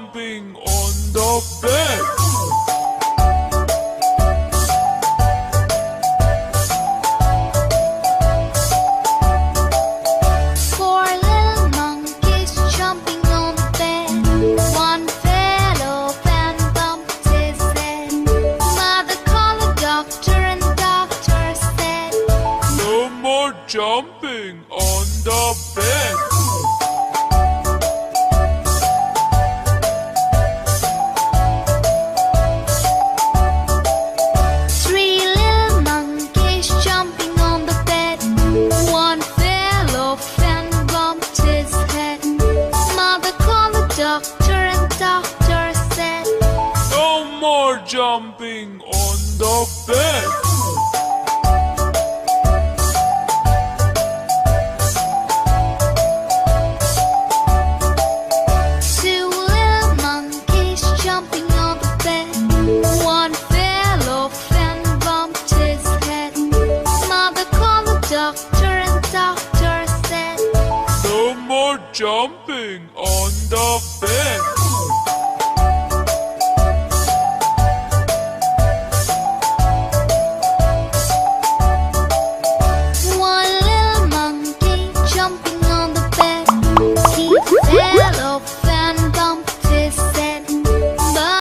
jumping on the bed. Four little monkeys jumping on the bed. One fell off and bumped his head. Mother called the doctor and doctor said, No more jumping on the bed. Three little monkeys jumping on the bed. One fell off and bumped his head. Mother called the doctor and doctor said, No more jumping on the bed.